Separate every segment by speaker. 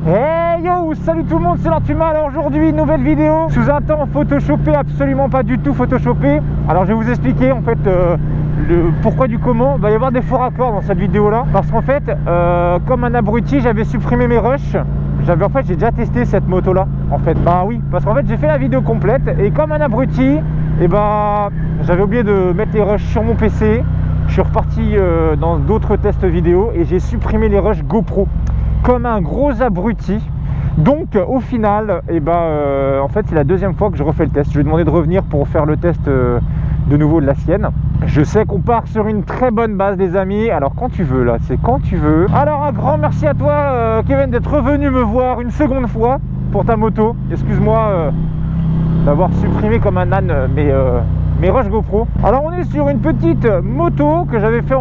Speaker 1: Hey yo, salut tout le monde, c'est Lord Puma. Alors aujourd'hui, nouvelle vidéo sous un temps photoshopé, absolument pas du tout photoshopé. Alors je vais vous expliquer en fait le pourquoi du comment. Il va y avoir des faux raccords dans cette vidéo là, parce qu'en fait, comme un abruti, j'avais supprimé mes rushs. J'ai déjà testé cette moto là en fait. Bah oui, parce qu'en fait j'ai fait la vidéo complète et comme un abruti, et j'avais oublié de mettre les rushs sur mon PC. Je suis reparti dans d'autres tests vidéo et j'ai supprimé les rushs GoPro comme un gros abruti. Donc au final, en fait c'est la deuxième fois que je refais le test. Je vais demander de revenir pour faire le test de nouveau de la sienne. Je sais qu'on part sur une très bonne base les amis. Alors quand tu veux là, c'est quand tu veux. Alors un grand merci à toi Kevin d'être revenu me voir une seconde fois pour ta moto. Excuse-moi d'avoir supprimé comme un âne mes rushs GoPro. Alors on est sur une petite moto que j'avais fait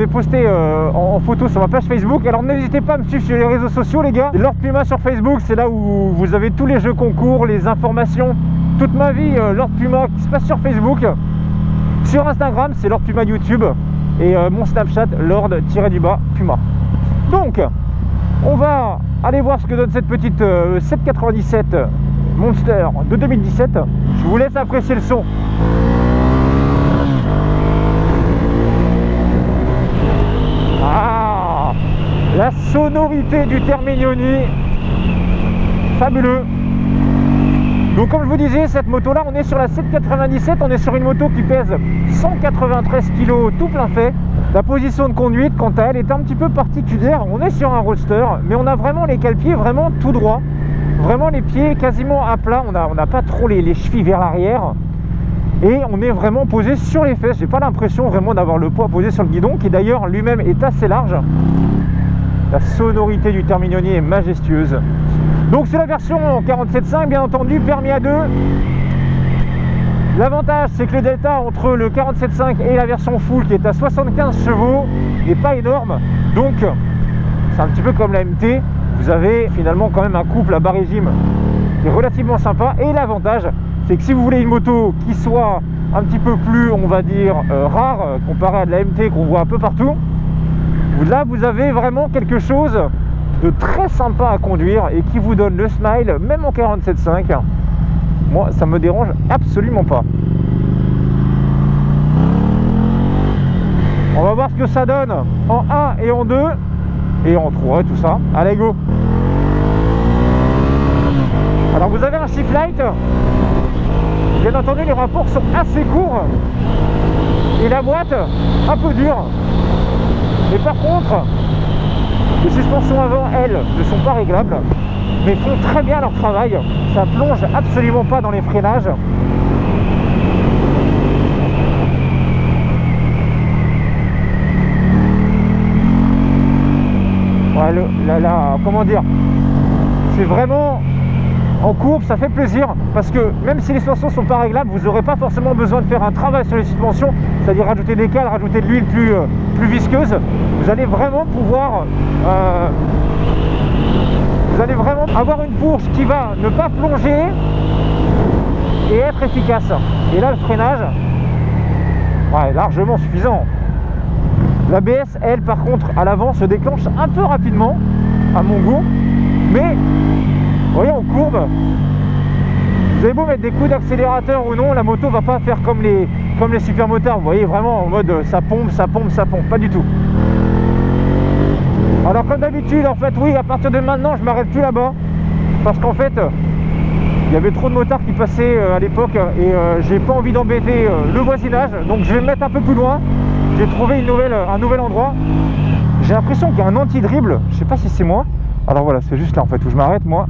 Speaker 1: posté en photo sur ma page Facebook. Alors n'hésitez pas à me suivre sur les réseaux sociaux les gars. Lord Puma sur Facebook, c'est là où vous avez tous les jeux concours, les informations, toute ma vie Lord Puma qui se passe sur Facebook. Sur Instagram c'est Lord Puma YouTube et mon Snapchat Lord-Puma. Donc on va aller voir ce que donne cette petite 797 Monster de 2017. Je vous laisse apprécier le son. Ah, la sonorité du Terminioni, fabuleux. Donc comme je vous disais, cette moto là, on est sur la 797, on est sur une moto qui pèse 193 kg tout plein fait. La position de conduite quant à elle est un petit peu particulière. On est sur un roadster, mais on a vraiment les cale-pieds vraiment tout droit, vraiment les pieds quasiment à plat. On n'a pas trop les chevilles vers l'arrière. Et on est vraiment posé sur les fesses. J'ai pas l'impression vraiment d'avoir le poids posé sur le guidon, qui d'ailleurs lui-même est assez large. La sonorité du Terminioni est majestueuse. Donc c'est la version 47.5 bien entendu, permis à 2. L'avantage c'est que le delta entre le 47.5 et la version full qui est à 75 chevaux n'est pas énorme. Donc c'est un petit peu comme la MT. Vous avez finalement quand même un couple à bas régime qui est relativement sympa. Et l'avantage c'est que si vous voulez une moto qui soit un petit peu plus, on va dire, rare, comparée à de la MT qu'on voit un peu partout, là vous avez vraiment quelque chose de très sympa à conduire et qui vous donne le smile, même en 47.5. Moi, ça me dérange absolument pas. On va voir ce que ça donne en 1 et en 2 et en 3 et tout ça. Allez, go! Alors vous avez un shift light. Bien entendu, les rapports sont assez courts et la boîte un peu dure. Mais par contre, les suspensions avant, elles, ne sont pas réglables, mais font très bien leur travail. Ça plonge absolument pas dans les freinages. Ouais, comment dire, c'est vraiment... En courbe, ça fait plaisir parce que même si les suspensions ne sont pas réglables, vous n'aurez pas forcément besoin de faire un travail sur les suspensions, c'est-à-dire rajouter des cales, rajouter de l'huile plus visqueuse. Vous allez vraiment pouvoir avoir une fourche qui va ne pas plonger et être efficace. Et là, le freinage, ouais, largement suffisant. L'ABS, elle, par contre, à l'avant, se déclenche un peu rapidement, à mon goût, mais vous voyez, en courbe, vous avez beau mettre des coups d'accélérateur ou non, la moto va pas faire comme les super motards. Vous voyez, vraiment en mode ça pompe, ça pompe, ça pompe, pas du tout. Alors comme d'habitude, en fait, oui, à partir de maintenant, je m'arrête plus là-bas parce qu'en fait, il y avait trop de motards qui passaient à l'époque et j'ai pas envie d'embêter le voisinage, donc je vais me mettre un peu plus loin. J'ai trouvé un nouvel endroit. J'ai l'impression qu'il y a un anti-dribble, je sais pas si c'est moi. Alors voilà, c'est juste là en fait où je m'arrête moi.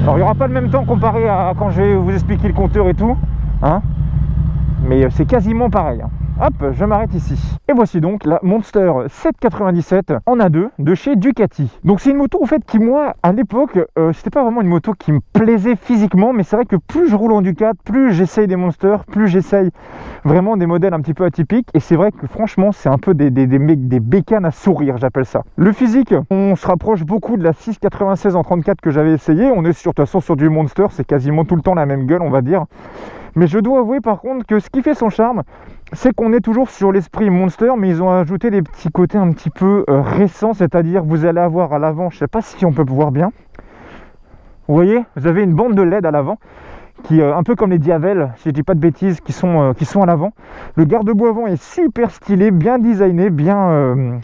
Speaker 1: Alors il n'y aura pas le même temps comparé à quand je vais vous expliquer le compteur et tout, hein, mais c'est quasiment pareil. Hop, je m'arrête ici. Et voici donc la Monster 797 en A2 de chez Ducati. Donc c'est une moto en fait qui, moi, à l'époque, c'était pas vraiment une moto qui me plaisait physiquement, mais c'est vrai que plus je roule en Ducat, plus j'essaye des Monsters, plus j'essaye vraiment des modèles un petit peu atypiques. Et c'est vrai que franchement, c'est un peu des bécanes à sourire, j'appelle ça. Le physique, on se rapproche beaucoup de la 696 en 34 que j'avais essayé. On est sur, de toute façon sur du Monster, c'est quasiment tout le temps la même gueule, on va dire. Mais je dois avouer par contre que ce qui fait son charme, c'est qu'on est toujours sur l'esprit Monster, mais ils ont ajouté des petits côtés un petit peu récents, c'est-à-dire vous allez avoir à l'avant, je sais pas si on peut voir bien, vous voyez, vous avez une bande de LED à l'avant, qui un peu comme les Diavel, si je dis pas de bêtises, qui sont à l'avant. Le garde-boue avant est super stylé, bien designé, bien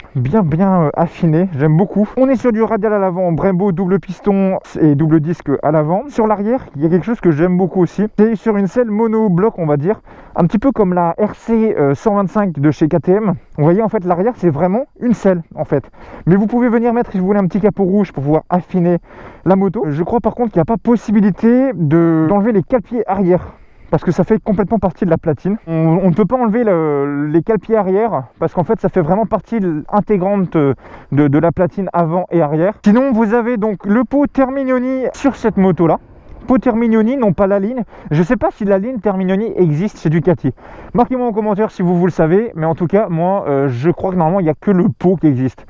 Speaker 1: affiné, j'aime beaucoup. On est sur du radial à l'avant, Brembo double piston et double disque à l'avant. Sur l'arrière, il y a quelque chose que j'aime beaucoup aussi, c'est sur une selle monobloc, on va dire, un petit peu comme la RC 125 de chez KTM. Vous voyez, en fait, l'arrière, c'est vraiment une selle, en fait. Mais vous pouvez venir mettre, si vous voulez, un petit capot rouge pour pouvoir affiner la moto. Je crois par contre qu'il n'y a pas possibilité d'enlever les cale-pieds arrière, parce que ça fait complètement partie de la platine. On ne peut pas enlever les cale-pieds arrière, parce qu'en fait, ça fait vraiment partie intégrante de la platine avant et arrière. Sinon, vous avez donc le pot Terminioni sur cette moto-là. Pot Terminioni, non pas la ligne. Je ne sais pas si la ligne Terminioni existe chez Ducati. Marquez-moi en commentaire si vous le savez, mais en tout cas, moi, je crois que normalement, il n'y a que le pot qui existe.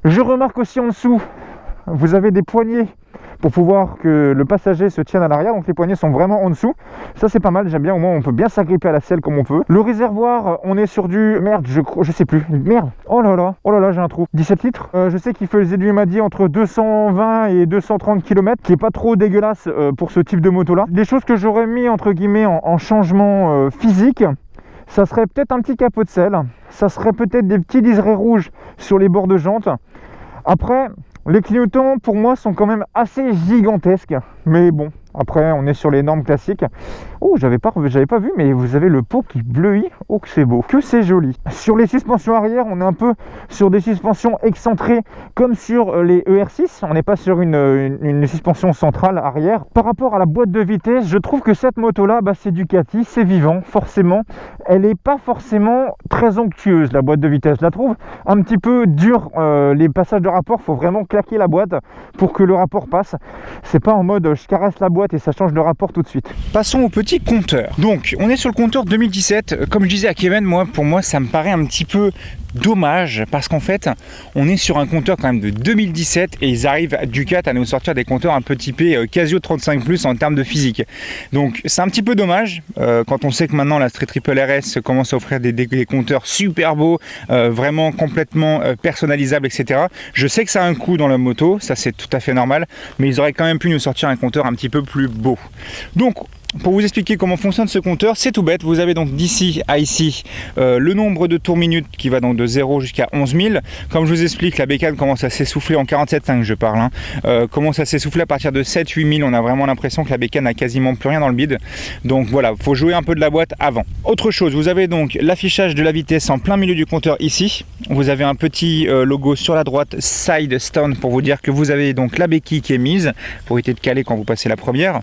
Speaker 1: Je remarque aussi en dessous, vous avez des poignées pour pouvoir que le passager se tienne à l'arrière, donc les poignées sont vraiment en dessous. Ça c'est pas mal, j'aime bien, au moins on peut bien s'agripper à la selle comme on peut. Le réservoir, on est sur du, merde, je sais plus, merde, oh là là, j'ai un trou, 17 litres. Je sais qu'il faisait du, il m'a dit, entre 220 et 230 km, qui est pas trop dégueulasse pour ce type de moto là. Des choses que j'aurais mis entre guillemets en changement physique, ça serait peut-être un petit capot de selle, ça serait peut-être des petits liserés rouges sur les bords de jantes. Après, les clignotants pour moi sont quand même assez gigantesques, mais bon, après on est sur les normes classiques. Oh, j'avais pas vu, mais vous avez le pot qui bleuit. Oh, que c'est beau, que c'est joli. Sur les suspensions arrière, on est un peu sur des suspensions excentrées comme sur les ER6. On n'est pas sur une suspension centrale arrière. Par rapport à la boîte de vitesse, je trouve que cette moto-là, c'est Ducati, c'est vivant, forcément. Elle n'est pas forcément très onctueuse, la boîte de vitesse. Je la trouve un petit peu dure. Les passages de rapport, il faut vraiment claquer la boîte pour que le rapport passe. C'est pas en mode je caresse la boîte et ça change de rapport tout de suite. Passons au petit compteur. Donc on est sur le compteur 2017. Comme je disais à Kevin, pour moi ça me paraît un petit peu dommage parce qu'en fait on est sur un compteur quand même de 2017 et ils arrivent à Ducati à nous sortir des compteurs un peu typés Casio 35+ en termes de physique. Donc c'est un petit peu dommage quand on sait que maintenant la Street Triple RS commence à offrir des compteurs super beaux, vraiment complètement personnalisables, etc. Je sais que ça a un coût dans la moto, ça c'est tout à fait normal, mais ils auraient quand même pu nous sortir un compteur un petit peu plus beau. Donc pour vous expliquer comment fonctionne ce compteur, c'est tout bête. Vous avez donc d'ici à ici le nombre de tours minutes qui va donc de 0 jusqu'à 11 000. Comme je vous explique, la bécane commence à s'essouffler en 47,5, je parle. Commence à s'essouffler à partir de 7-8 000. On a vraiment l'impression que la bécane n'a quasiment plus rien dans le bide. Donc voilà, il faut jouer un peu de la boîte avant. Autre chose, vous avez donc l'affichage de la vitesse en plein milieu du compteur ici. Vous avez un petit logo sur la droite, Side Stone, pour vous dire que vous avez donc la béquille qui est mise pour éviter de caler quand vous passez la première.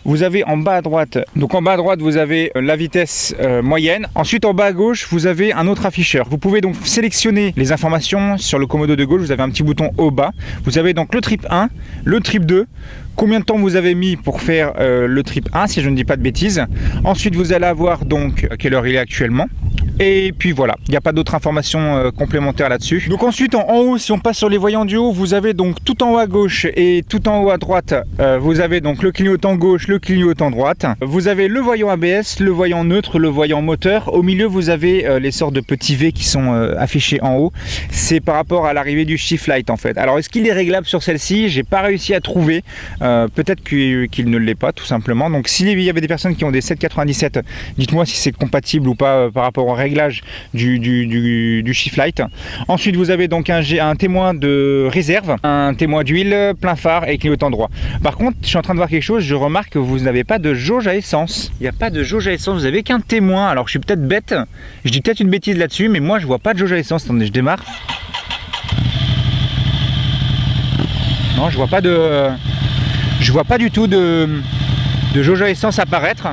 Speaker 1: Vous avez en bas à droite, donc en bas à droite vous avez la vitesse moyenne. Ensuite en bas à gauche vous avez un autre afficheur. Vous pouvez donc sélectionner les informations sur le commodo de gauche. Vous avez un petit bouton au bas. Vous avez donc le trip 1, le trip 2, combien de temps vous avez mis pour faire le trip 1 si je ne dis pas de bêtises. Ensuite vous allez avoir donc quelle heure il est actuellement. Et puis voilà, il n'y a pas d'autres informations complémentaires là-dessus. Donc ensuite en haut, si on passe sur les voyants du haut, vous avez donc tout en haut à gauche et tout en haut à droite, vous avez donc le clignotant gauche, le clignotant droite. Vous avez le voyant ABS, le voyant neutre, le voyant moteur. Au milieu, vous avez les sortes de petits V qui sont affichés en haut. C'est par rapport à l'arrivée du shift light en fait. Alors est-ce qu'il est réglable sur celle-ci? J'ai pas réussi à trouver. Peut-être qu'il ne l'est pas tout simplement. Donc s'il y avait des personnes qui ont des 797, dites-moi si c'est compatible ou pas par rapport au réglage du shift light. Ensuite vous avez donc un témoin de réserve, un témoin d'huile, plein phare et clignotant droit. Par contre je suis en train de voir quelque chose, je remarque que vous n'avez pas de jauge à essence. Il n'y a pas de jauge à essence, vous avez qu'un témoin. Alors je suis peut-être bête, je dis peut-être une bêtise là-dessus, mais moi je vois pas de jauge à essence. Attendez, je démarre. Non, je vois pas du tout de jauge à essence apparaître.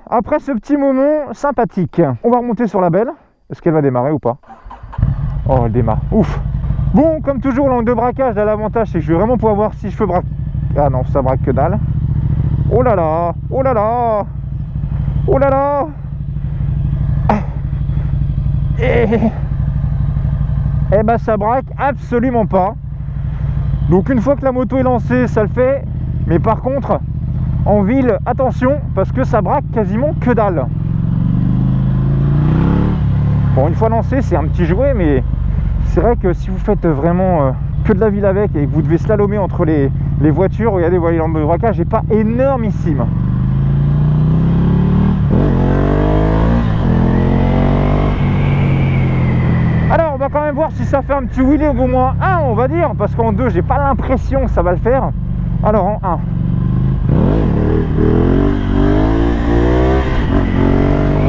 Speaker 1: après ce petit moment sympathique, on va remonter sur la belle. Est-ce qu'elle va démarrer ou pas? Oh, elle démarre, ouf. Bon, comme toujours, l'angle de braquage, là, l'avantage, c'est que je vais vraiment pouvoir voir si je peux braquer. Ah non, ça braque que dalle. Oh là là, oh là là, oh là là. Et ben ça braque absolument pas. Donc une fois que la moto est lancée, ça le fait. Mais par contre, en ville, attention, parce que ça braque quasiment que dalle. Bon, une fois lancé, c'est un petit jouet, mais c'est vrai que si vous faites vraiment que de la ville avec et que vous devez slalomer entre les voitures, regardez, vous voyez, l'angle de braquage n'est pas énormissime. Alors on va quand même voir si ça fait un petit wheelie au moins 1, on va dire, parce qu'en 2 j'ai pas l'impression que ça va le faire. Alors en 1.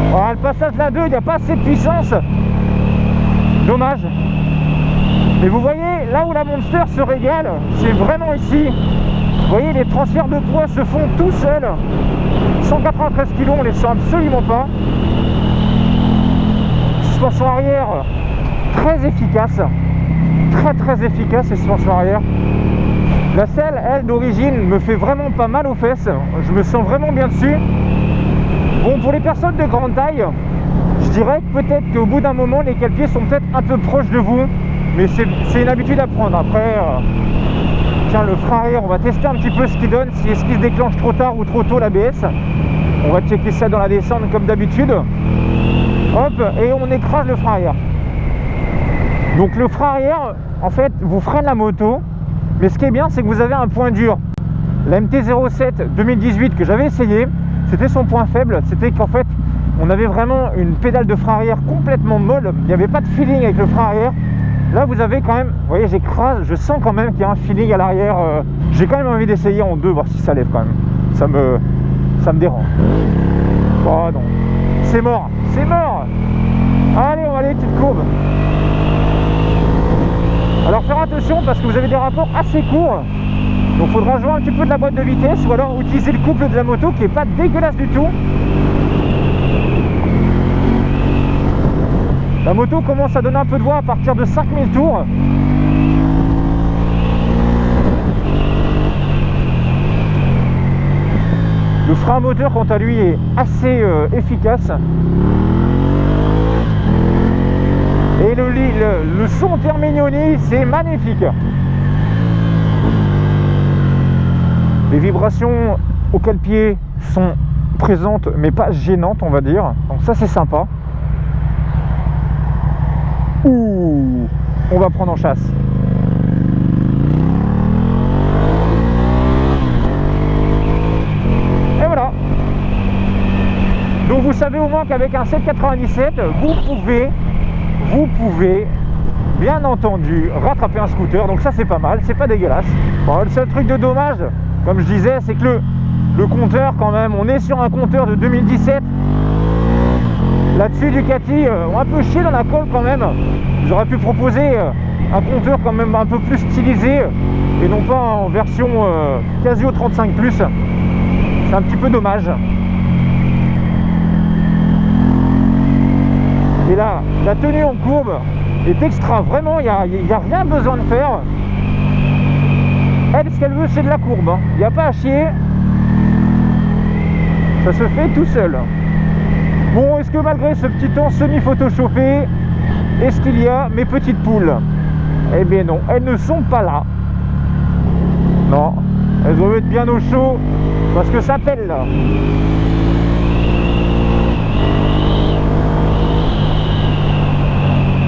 Speaker 1: Alors, le passage de la 2, il n'y a pas assez de puissance. Dommage. Mais vous voyez, là où la Monster se régale, c'est vraiment ici. Vous voyez, les transferts de poids se font tout seuls. 193 kg, on les sent absolument pas. Suspension arrière, très efficace. Très efficace, ces suspensions arrière. La selle, elle, d'origine, me fait vraiment pas mal aux fesses. Je me sens vraiment bien dessus. Bon, pour les personnes de grande taille, je dirais que peut-être qu'au bout d'un moment, les cale-pieds sont peut-être un peu proches de vous. Mais c'est une habitude à prendre. Après, tiens, le frein arrière, on va tester un petit peu ce qu'il donne. Si est-ce qu'il se déclenche trop tard ou trop tôt l'ABS. On va checker ça dans la descente comme d'habitude. Hop, et on écrase le frein arrière. Donc le frein arrière, en fait, vous freine la moto. Mais ce qui est bien, c'est que vous avez un point dur. La MT-07 2018 que j'avais essayé, c'était son point faible. C'était qu'en fait, on avait vraiment une pédale de frein arrière complètement molle. Il n'y avait pas de feeling avec le frein arrière. Là, vous avez quand même, vous voyez, j'écrase, je sens quand même qu'il y a un feeling à l'arrière. J'ai quand même envie d'essayer en 2, voir si ça lève quand même. Ça me dérange. Oh non, c'est mort, c'est mort. Allez, on va aller, petite courbe. Alors faire attention parce que vous avez des rapports assez courts. Donc il faudra jouer un petit peu de la boîte de vitesse ou alors utiliser le couple de la moto qui n'est pas dégueulasse du tout. La moto commence à donner un peu de voix à partir de 5000 tours. Le frein moteur quant à lui est assez efficace. Et le son Terminioni, c'est magnifique. Les vibrations au cale-pied sont présentes mais pas gênantes, on va dire. Donc ça c'est sympa. Ouh, on va prendre en chasse. Et voilà. Donc vous savez au moins qu'avec un 797, vous pouvez bien entendu rattraper un scooter. Donc ça c'est pas mal, c'est pas dégueulasse. Bon, le seul truc de dommage, comme je disais, c'est que le compteur quand même, on est sur un compteur de 2017. Là-dessus, Ducati ont un peu chié dans la colle quand même. J'aurais pu proposer un compteur quand même un peu plus stylisé et non pas en version Casio 35+. C'est un petit peu dommage. Et là, la tenue en courbe est extra. Vraiment, il n'y a rien besoin de faire. Elle, ce qu'elle veut, c'est de la courbe. Il n'y a pas à chier. Ça se fait tout seul. Bon, est-ce que malgré ce petit temps semi-photoshopé, est-ce qu'il y a mes petites poules? Eh bien non, elles ne sont pas là. Non, elles doivent être bien au chaud parce que ça pèle là.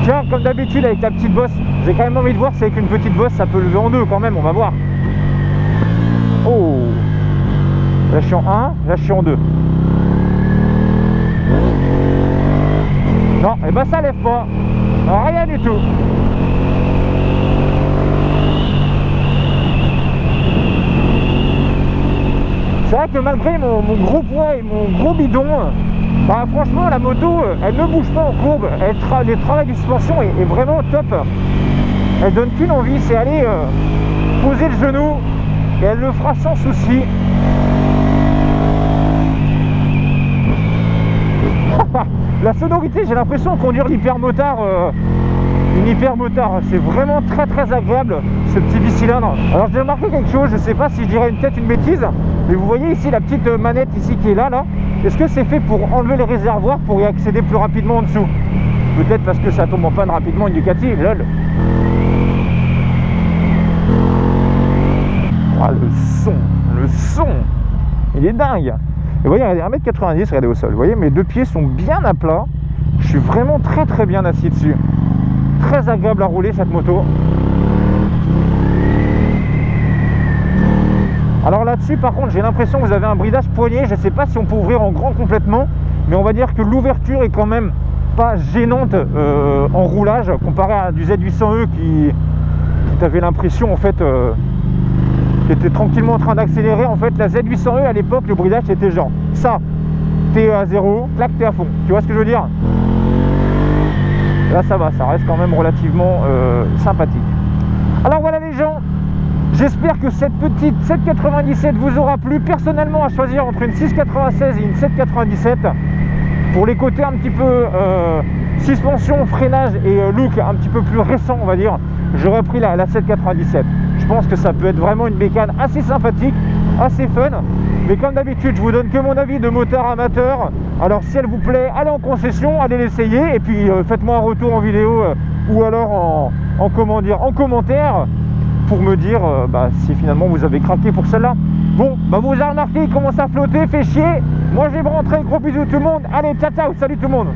Speaker 1: Tiens, comme d'habitude avec la petite bosse, j'ai quand même envie de voir si avec une petite bosse ça peut lever en 2 quand même, on va voir. Oh, là je suis en 1, là je suis en 2. Non, et ben ça lève pas. Rien du tout. C'est vrai que malgré mon gros poids et mon gros bidon, bah franchement la moto elle ne bouge pas en courbe. Le travail de suspension est vraiment top. Elle donne qu'une envie, c'est aller poser le genou et elle le fera sans souci. La sonorité, j'ai l'impression de conduire l'hypermotard. Une hypermotard, c'est vraiment très très agréable ce petit bicylindre. Alors j'ai remarqué quelque chose, je sais pas si je dirais peut-être une bêtise, mais vous voyez ici la petite manette ici qui est là, est-ce que c'est fait pour enlever les réservoirs pour y accéder plus rapidement en dessous? Peut-être parce que ça tombe en panne rapidement une Ducati, lol. Ah, le son, il est dingue. Et vous voyez, regardez, 1m90, regardez au sol, vous voyez, mes deux pieds sont bien à plat, je suis vraiment très très bien assis dessus. Très agréable à rouler cette moto. Alors là-dessus par contre j'ai l'impression que vous avez un bridage poignet. Je ne sais pas si on peut ouvrir en grand complètement, mais on va dire que l'ouverture est quand même pas gênante en roulage comparé à du Z800E qui t'avait l'impression en fait qui était tranquillement en train d'accélérer. En fait la Z800E à l'époque le bridage était genre ça, t'es à 0, clac, t'es à fond, tu vois ce que je veux dire? Là ça va, ça reste quand même relativement sympathique. Alors voilà les gens, j'espère que cette petite 797 vous aura plu. Personnellement, à choisir entre une 696 et une 797, pour les côtés un petit peu suspension, freinage et look un petit peu plus récent on va dire, j'aurais pris la 797. Je pense que ça peut être vraiment une bécane assez sympathique, assez fun. Mais comme d'habitude, je vous donne que mon avis de motard amateur. Alors si elle vous plaît, allez en concession, allez l'essayer. Et puis faites-moi un retour en vidéo ou alors en commentaire pour me dire si finalement vous avez craqué pour celle-là. Bon, vous avez remarqué, il commence à flotter, fait chier. Moi je vais me rentrer, gros bisous tout le monde. Allez, ciao, ciao, salut tout le monde.